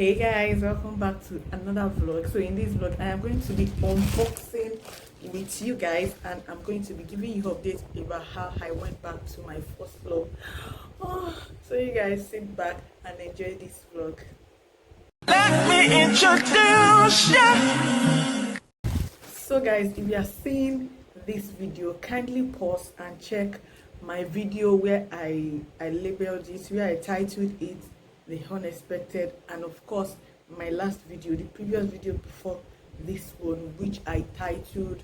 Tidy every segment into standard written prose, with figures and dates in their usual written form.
Hey guys, welcome back to another vlog. So in this vlog I am going to be unboxing with you guys, and I'm going to be giving you updates about how I went back to my first love. So you guys sit back and enjoy this vlog. Let me introduce you. So guys, if you are seeing this video, kindly pause and check my video where I labeled it, where I titled it The Unexpected, and of course my last video, the previous video before this one, which I titled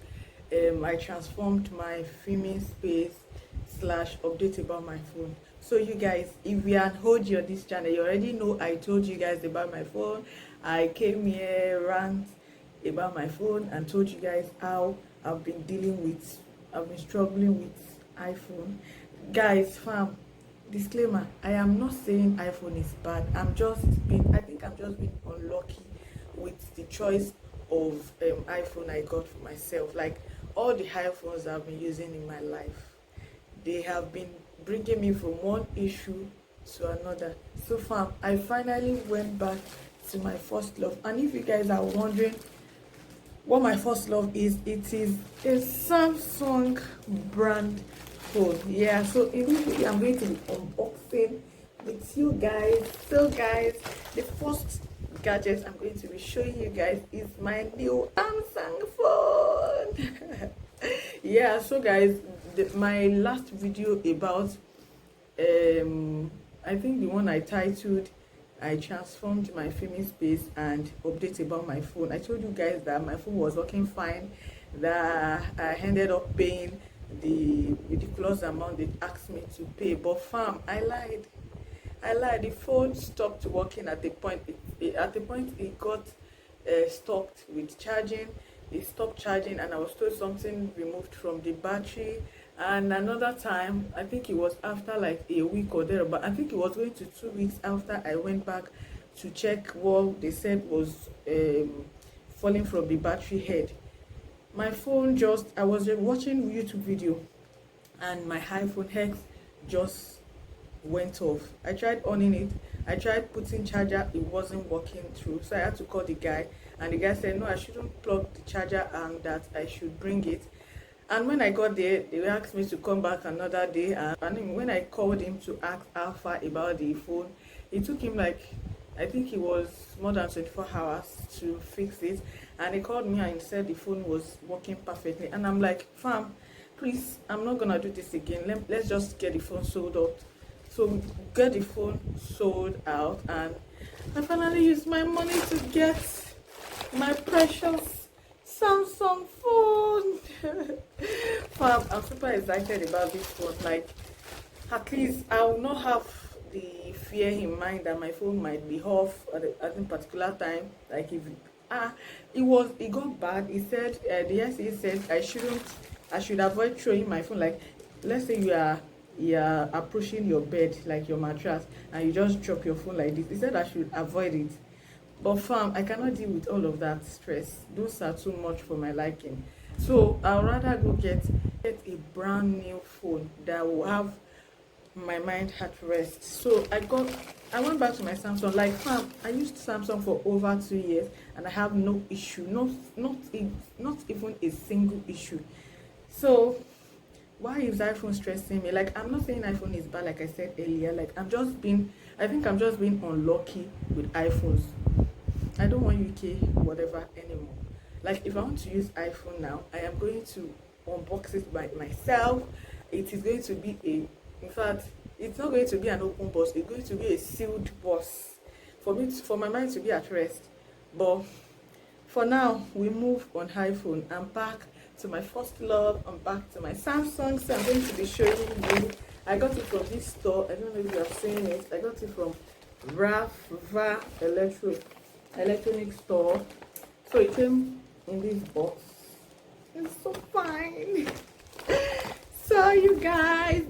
I transformed my filming space / update about my phone. So you guys, if you are hold on this channel, you already know I told you guys about my phone. I came here rant about my phone and told you guys how I've been struggling with iPhone. Guys, fam, disclaimer, I am not saying iPhone is bad. I think I'm just being unlucky with the choice of iPhone I got for myself. Like all the iPhones I've been using in my life, they have been bringing me from one issue to another. So fam, I finally went back to my first love. And if you guys are wondering what my first love is, it is a Samsung brand phone. Yeah, so in this video I'm going to be unboxing with you guys. So guys, the first gadget I'm going to be showing you guys is my new Samsung phone. Yeah, so guys, my last video about I think the one I titled I transformed my filming space and update about my phone, I told you guys that my phone was working fine, that I ended up paying the ridiculous amount they asked me to pay. But fam, I lied. The phone stopped working at the point it got stopped with charging. It stopped charging, and I was told something removed from the battery. And another time, I think it was after like a week or there, but I think it was going to 2 weeks after I went back to check what they said was falling from the battery head. My phone I was watching YouTube video and my iPhone X just went off. I tried owning it, I tried putting charger, it wasn't working through. So I had to call the guy, and the guy said no, I shouldn't plug the charger and that I should bring it. And when I got there, they asked me to come back another day. And when I called him to ask how far about the phone, it took him like, I think it was more than 24 hours to fix it. And he called me and said the phone was working perfectly. And I'm like, fam, please, I'm not gonna do this again. Let's just get the phone sold out. So get the phone sold out, and I finally used my money to get my precious Samsung phone. Fam, I'm super excited about this phone. Like, at least I will not have the fear in mind that my phone might be off at a particular time. Like if it got bad. He said the SE said I should avoid throwing my phone. Like, let's say you are approaching your bed, like your mattress, and you just drop your phone like this. He said I should avoid it. But fam, I cannot deal with all of that stress. Those are too much for my liking. So I'll rather go get a brand new phone that will have my mind at rest. So I went back to my Samsung. Like fam, I used Samsung for over 2 years and I have no issue, not even a single issue. So why is iPhone stressing me? Like, I'm not saying iPhone is bad, like I said earlier. Like, I think I'm just being unlucky with iPhones. I don't want UK whatever anymore. Like, if I want to use iPhone now, I am going to unbox it by myself. It is going to be in fact, it's not going to be an open box. It's going to be a sealed box for my mind to be at rest. But for now, we move on iPhone. I'm back to my first love. I'm back to my Samsung. So I'm going to be showing you. I got it from this store. I don't know if you are seeing it. I got it from Rava electronic store. So it came in this box. It's so fine. So you guys,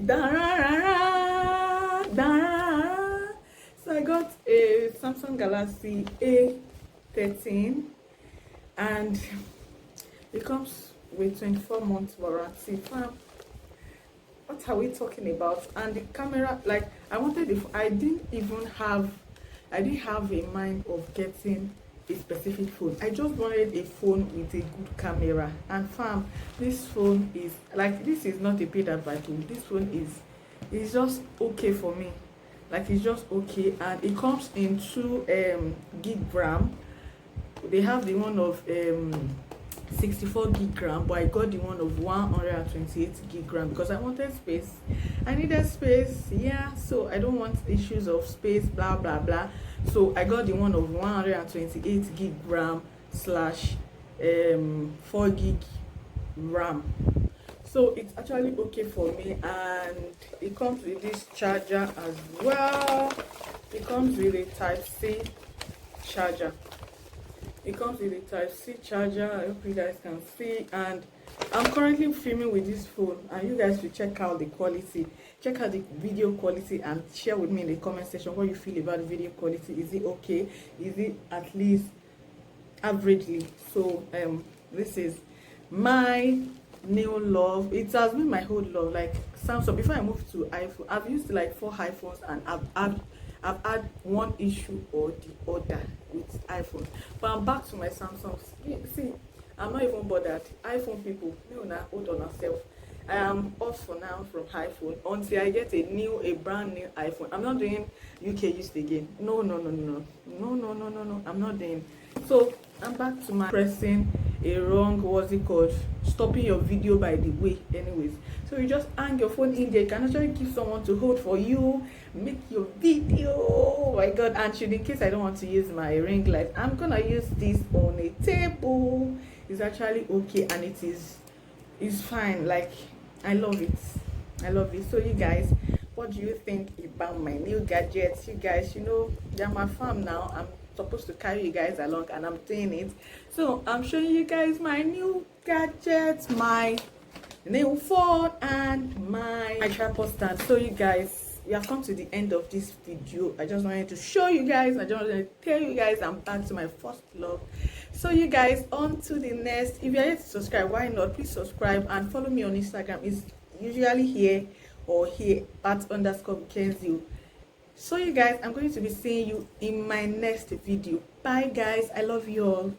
so I got a Samsung Galaxy A13, and it comes with 24 months warranty. What are we talking about? And the camera, like, I didn't even have I didn't have in mind of getting a specific phone. I just wanted a phone with a good camera. And fam, this phone is like, this is not a paid advert. This phone is just okay for me. Like, it's just okay. And it comes in 2 gig RAM. They have the one of 64 gig RAM, but I got the one of 128 gig RAM because I wanted space. I needed space, yeah, so I don't want issues of space, blah blah blah. So I got the one of 128 gig RAM slash 4 gig RAM. So it's actually okay for me, and it comes with this charger as well. It comes with a Type-C charger. It comes with a Type-C charger. I hope you guys can see. And I'm currently filming with this phone, and you guys should check out the quality. Check out the video quality and share with me in the comment section what you feel about the video quality. Is it okay? Is it at least averagely? So this is my new love. It has been my whole love. Like Samsung, before I moved to iPhone, I've used like 4 iPhones, and I've had one issue or the other with iPhone. But I'm back to my Samsung. See, I'm not even bothered. iPhone people, me una hold on ourselves. I am off for now from iPhone until I get a brand new iPhone. I'm not doing UK used again. No. I'm not doing. So I'm back to my pressing a wrong, what's it called, stopping your video by the way. Anyways, so you just hang your phone in there. You can actually give someone to hold for you, make your video. Oh my god. And should, in case I don't want to use my ring light, I'm gonna use this on a table. It's actually okay, and it's fine. Like, I love it. So you guys, what do you think about my new gadgets? You guys, you know, they're my fam now. I'm supposed to carry you guys along, and I'm doing it. So I'm showing you guys my new gadgets, my new phone, and my tripod stand. So you guys, we have come to the end of this video. I just wanted to show you guys, I just wanted to tell you guys I'm back to my first love. So you guys, on to the next. If you're yet to subscribe, why not? Please subscribe and follow me on Instagram. It's usually here or here at _Bukenzio. So you guys, I'm going to be seeing you in my next video. Bye guys, I love you all.